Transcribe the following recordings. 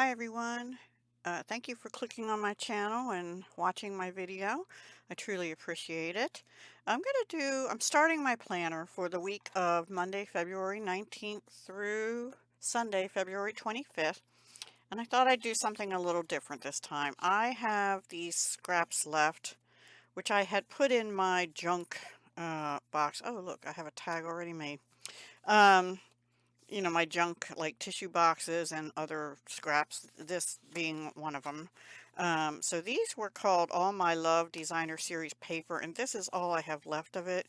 Hi everyone. Thank you for clicking on my channel and watching my video. I truly appreciate it. I'm starting my planner for the week of Monday, February 19th through Sunday, February 25th. And I thought I'd do something a little different this time. I have these scraps left, which I had put in my junk box. Oh, look, I have a tag already made. Um, my junk like tissue boxes and other scraps, this being one of them. So these were called All My Love Designer Series paper, and this is all I have left of it.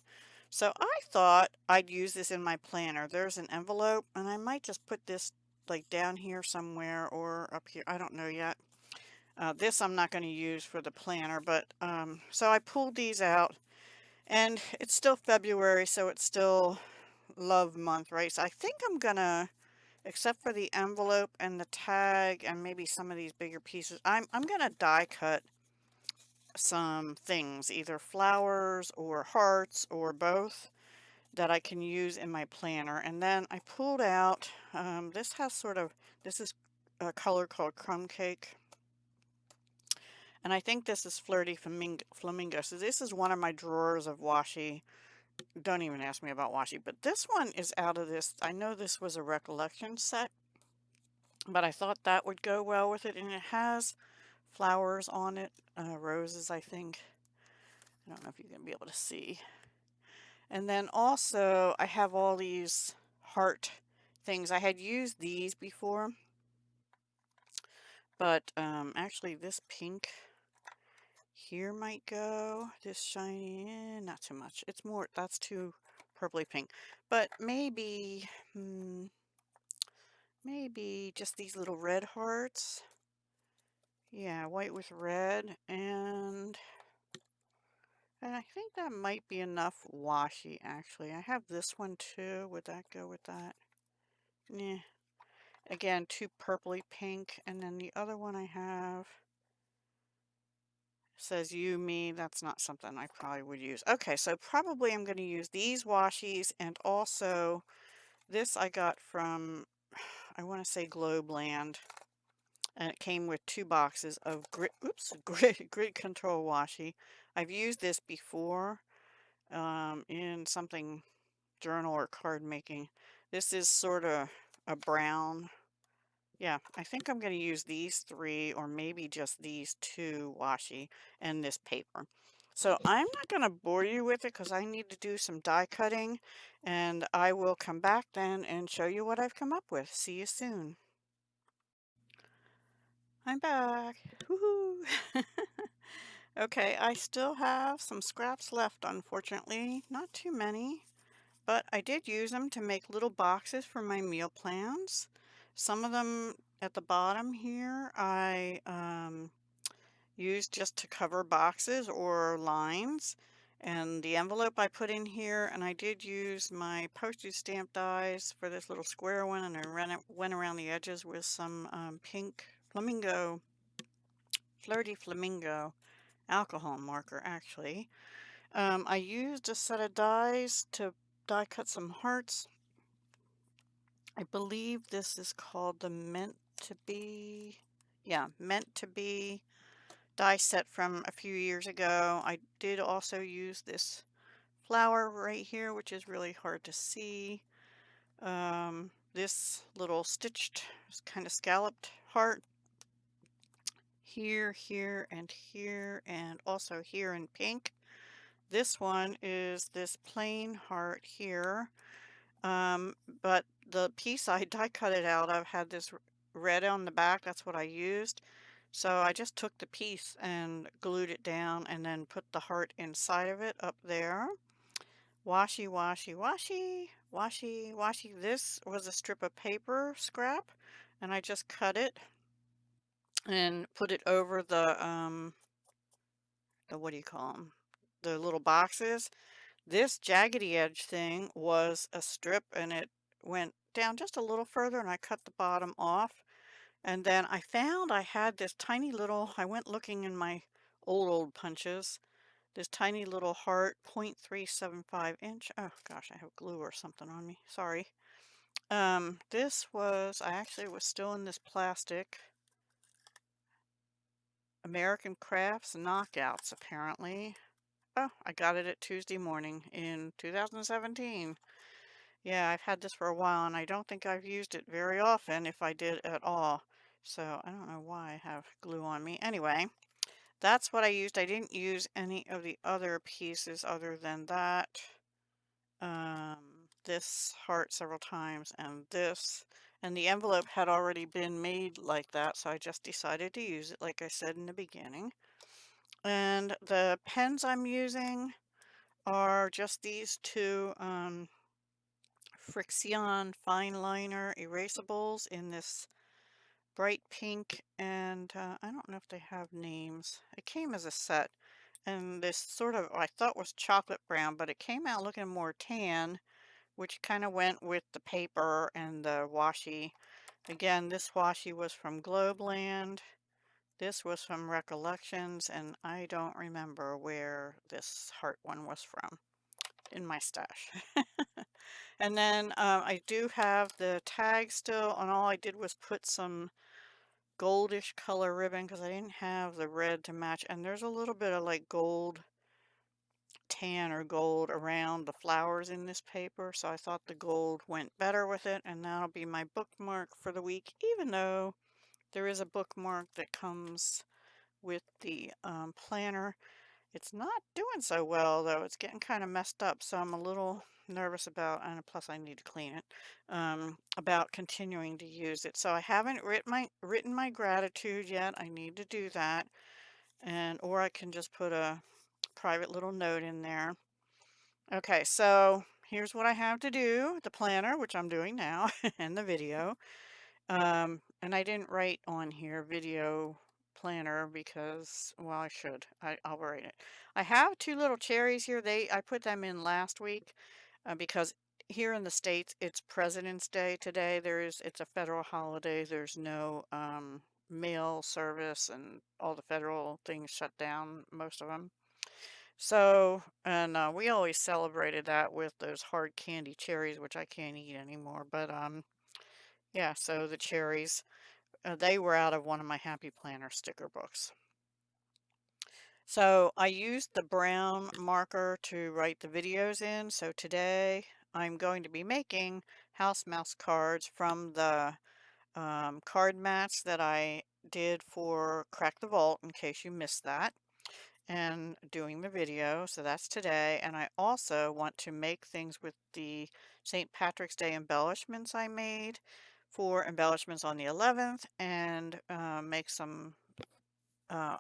So I thought I'd use this in my planner. There's an envelope, and I might just put this like down here somewhere or up here. I don't know yet. This I'm not going to use for the planner, but so I pulled these out, and it's still February, so it's still love month, right? So I think I'm gonna, except for the envelope and the tag and maybe some of these bigger pieces, I'm gonna die cut some things, either flowers or hearts or both, that I can use in my planner. And then I pulled out, this is a color called Crumb Cake. And I think this is Flirty Flamingo. So this is one of my drawers of washi. Don't even ask me about washi, but this one is out of this. I know this was a recollection set, but I thought that would go well with it, and it has flowers on it, roses, I think. I don't know if you're going to be able to see. And then also, I have all these heart things. I had used these before, but actually this pink here might go. This shiny, not too much. It's more, that's too purpley pink. But maybe, maybe just these little red hearts. Yeah, white with red, and I think that might be enough washi, actually. I have this one too. Would that go with that? Yeah. Again, too purpley pink. And then the other one I have says you, me. That's not something I probably would use. Okay, so probably I'm going to use these washies, and also this I got from, I want to say Globeland. And it came with 2 boxes of grid control washi. I've used this before in something journal or card making. This is sort of a brown. Yeah, I think I'm going to use these 3 or maybe just these 2 washi and this paper. So I'm not going to bore you with it because I need to do some die cutting, and I will come back then and show you what I've come up with. See you soon. I'm back. Woohoo! Okay, I still have some scraps left, unfortunately. Not too many. But I did use them to make little boxes for my meal plans. Some of them at the bottom here I used just to cover boxes or lines. And the envelope I put in here, and I did use my postage stamp dies for this little square one, and I went around the edges with some pink flirty flamingo alcohol marker, actually. I used a set of dies to die cut some hearts. I believe this is called the Meant to Be, yeah, Meant to Be die set from a few years ago. I did also use this flower right here, which is really hard to see. This little stitched, kind of scalloped heart here, here, and also here in pink. This one is this plain heart here. But the piece I die cut it out of had this red on the back. That's what I used. So I just took the piece and glued it down and then put the heart inside of it up there. Washi, washi, washi, washi, washi. This was a strip of paper scrap, and I just cut it and put it over the what do you call them? The little boxes. This jaggedy edge thing was a strip, and it went down just a little further, and I cut the bottom off. And then I found I had this tiny little, I went looking in my old punches, this tiny little heart, 0.375 inch. Oh gosh, I have glue or something on me. Sorry. This was, I actually was still in this plastic. American Crafts Knockouts, apparently. Oh, I got it at Tuesday morning in 2017. Yeah, I've had this for a while, and I don't think I've used it very often, if I did at all. So I don't know why I have glue on me. Anyway, that's what I used. I didn't use any of the other pieces other than that. This heart several times, and this. And the envelope had already been made like that, so I just decided to use it, like I said in the beginning. And the pens I'm using are just these two Frixion fine liner erasables in this bright pink, and I don't know if they have names. It came as a set, and this sort of I thought was chocolate brown, but it came out looking more tan, which kind of went with the paper and the washi. Again, this washi was from Globeland. This was from Recollections, and I don't remember where this heart one was from in my stash. And then I do have the tag still, and all I did was put some goldish color ribbon because I didn't have the red to match. And there's a little bit of like gold, tan or gold around the flowers in this paper, so I thought the gold went better with it, and that'll be my bookmark for the week, even though there is a bookmark that comes with the planner. It's not doing so well, though. It's getting kind of messed up, so I'm a little nervous about, and plus I need to clean it, about continuing to use it. So I haven't written my gratitude yet. I need to do that, and or I can just put a private little note in there. Okay, so here's what I have to do: the planner, which I'm doing now, and the video. And I didn't write on here video planner because, well, I should. I'll write it. I have two little cherries here. I put them in last week because here in the States it's President's Day today. It's a federal holiday. There's no mail service, and all the federal things shut down, most of them. So, and we always celebrated that with those hard candy cherries, which I can't eat anymore. But yeah, so the cherries. They were out of one of my Happy Planner sticker books. So I used the brown marker to write the videos in. So today I'm going to be making house mouse cards from the card mats that I did for Crack the Vault, in case you missed that, and doing the video. So that's today. And I also want to make things with the St. Patrick's Day embellishments I made for embellishments on the 11th, and make some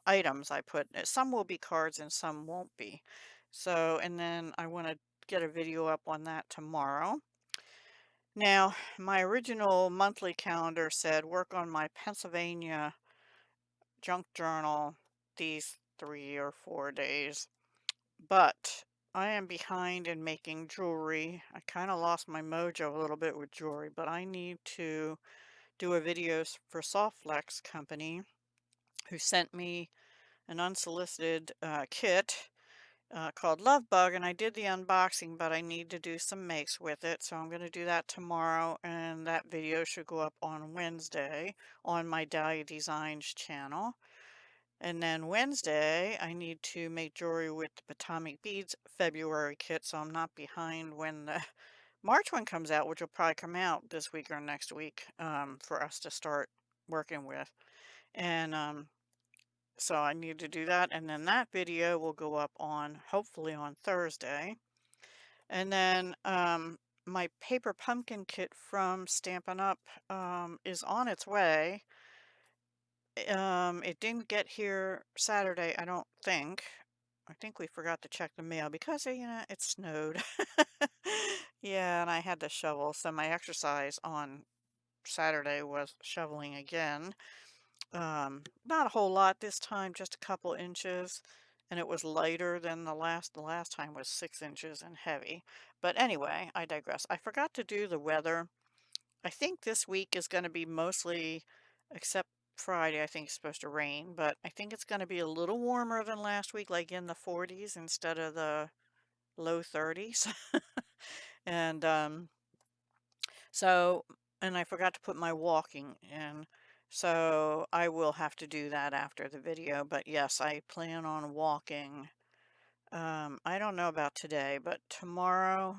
items I put. Some will be cards and some won't be. So, and then I want to get a video up on that tomorrow. Now, my original monthly calendar said work on my Pennsylvania junk journal these 3 or 4 days, but I am behind in making jewelry. I kind of lost my mojo a little bit with jewelry, but I need to do a video for Softflex Company, who sent me an unsolicited kit called Love Bug, and I did the unboxing, but I need to do some makes with it, so I'm going to do that tomorrow, and that video should go up on Wednesday on my Dahlia Designs channel. And then Wednesday, I need to make jewelry with the Potomac Beads February kit, so I'm not behind when the March one comes out, which will probably come out this week or next week, for us to start working with. And so I need to do that, and then that video will go up on, hopefully on Thursday. And then my paper pumpkin kit from Stampin' Up! Is on its way. It didn't get here Saturday, I don't think. I think we forgot to check the mail because, it snowed. Yeah, and I had to shovel, so my exercise on Saturday was shoveling again. Not a whole lot this time, just a couple inches, and it was lighter than the last. The last time was 6 inches and heavy. But anyway, I digress. I forgot to do the weather. I think this week is going to be mostly, except Friday, I think it's supposed to rain, but I think it's going to be a little warmer than last week, like in the 40s instead of the low 30s. And so, and I forgot to put my walking in. So I will have to do that after the video, but yes, I plan on walking. I don't know about today, but tomorrow,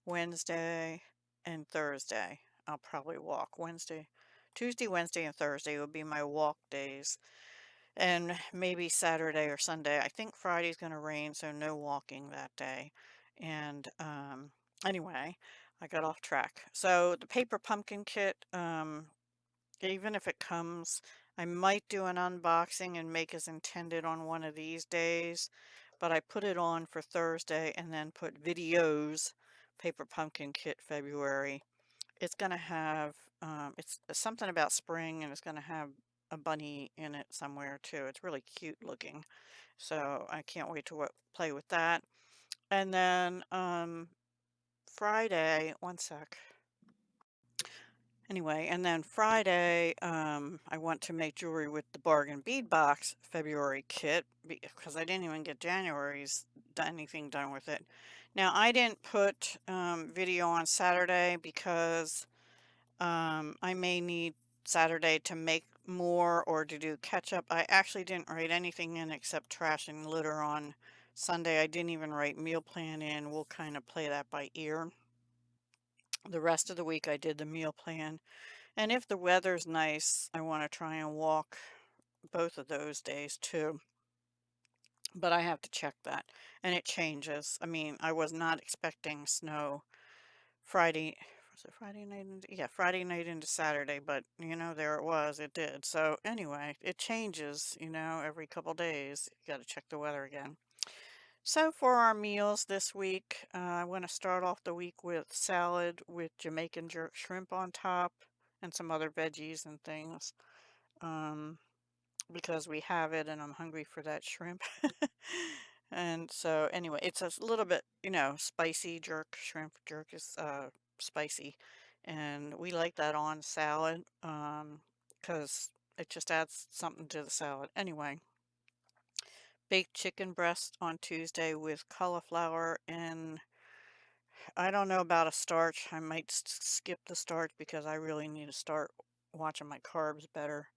Wednesday, and Thursday, I'll probably walk. Tuesday, Wednesday, and Thursday will be my walk days. And maybe Saturday or Sunday. I think Friday's going to rain, so no walking that day. And anyway, I got off track. So the paper pumpkin kit, even if it comes, I might do an unboxing and make as intended on one of these days, but I put it on for Thursday and then put videos, paper pumpkin kit February. It's going to have, it's something about spring, and it's going to have a bunny in it somewhere too. It's really cute looking. So I can't wait to play with that. And then Friday, one sec. Anyway, and then Friday, I want to make jewelry with the bargain bead box February kit because I didn't even get January's anything done with it. Now I didn't put video on Saturday because I may need Saturday to make more or to do catch up. I actually didn't write anything in except trash and litter on Sunday. I didn't even write meal plan in. We'll kind of play that by ear. The rest of the week I did the meal plan. And if the weather's nice, I want to try and walk both of those days too. But I have to check that. And it changes. I mean, I was not expecting snow Friday, was it Friday night? Yeah, Friday night into Saturday, but there it was. It did. So anyway, it changes, every couple days. You got to check the weather again. So for our meals this week, I want to start off the week with salad with Jamaican jerk shrimp on top and some other veggies and things. Um, because we have it and I'm hungry for that shrimp. And so anyway, it's a little bit, spicy jerk. Shrimp jerk is spicy. And we like that on salad because it just adds something to the salad. Anyway, baked chicken breast on Tuesday with cauliflower, and I don't know about a starch. I might skip the starch because I really need to start watching my carbs better.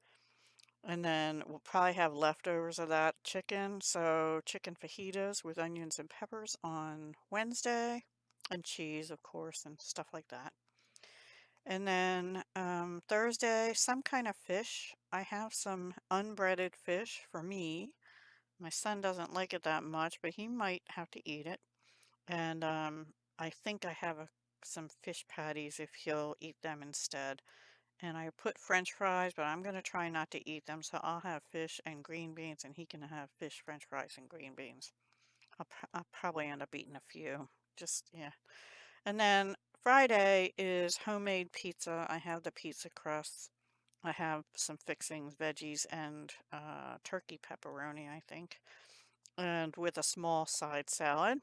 And then we'll probably have leftovers of that chicken. So chicken fajitas with onions and peppers on Wednesday, and cheese, of course, and stuff like that. And then Thursday, some kind of fish. I have some unbreaded fish for me. My son doesn't like it that much, but he might have to eat it. And I think I have some fish patties if he'll eat them instead. And I put French fries, but I'm going to try not to eat them, so I'll have fish and green beans, and he can have fish, French fries, and green beans. I'll probably end up eating a few. Just, yeah. And then Friday is homemade pizza. I have the pizza crust. I have some fixings, veggies, and turkey pepperoni, I think, and with a small side salad.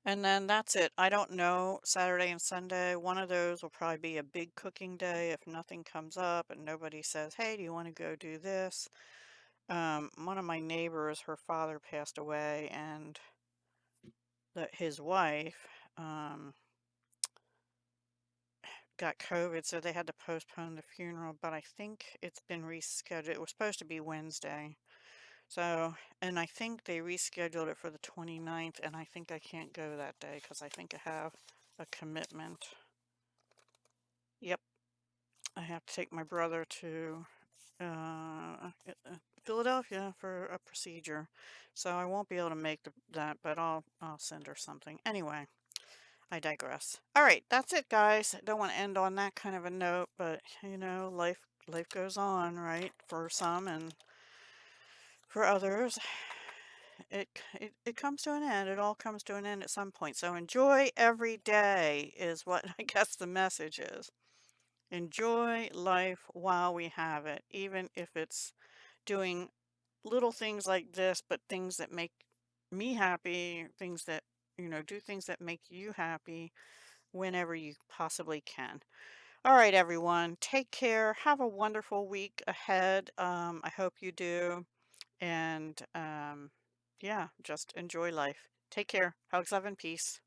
And then that's it. I don't know, Saturday and Sunday, one of those will probably be a big cooking day if nothing comes up and nobody says, hey, do you want to go do this? One of my neighbors, her father passed away, and his wife got COVID, so they had to postpone the funeral, but I think it's been rescheduled. It was supposed to be Wednesday. So, and I think they rescheduled it for the 29th, and I think I can't go that day because I think I have a commitment. Yep, I have to take my brother to Philadelphia for a procedure, so I won't be able to make that, but I'll send her something. Anyway, I digress. All right, that's it, guys. I don't want to end on that kind of a note, but life goes on, right? For some, and for others, it comes to an end. It all comes to an end at some point. So enjoy every day is what I guess the message is. Enjoy life while we have it, even if it's doing little things like this, but things that make me happy, things that, do things that make you happy whenever you possibly can. All right, everyone, take care. Have a wonderful week ahead. I hope you do. And yeah, just enjoy life. Take care. Hugs, love, and peace.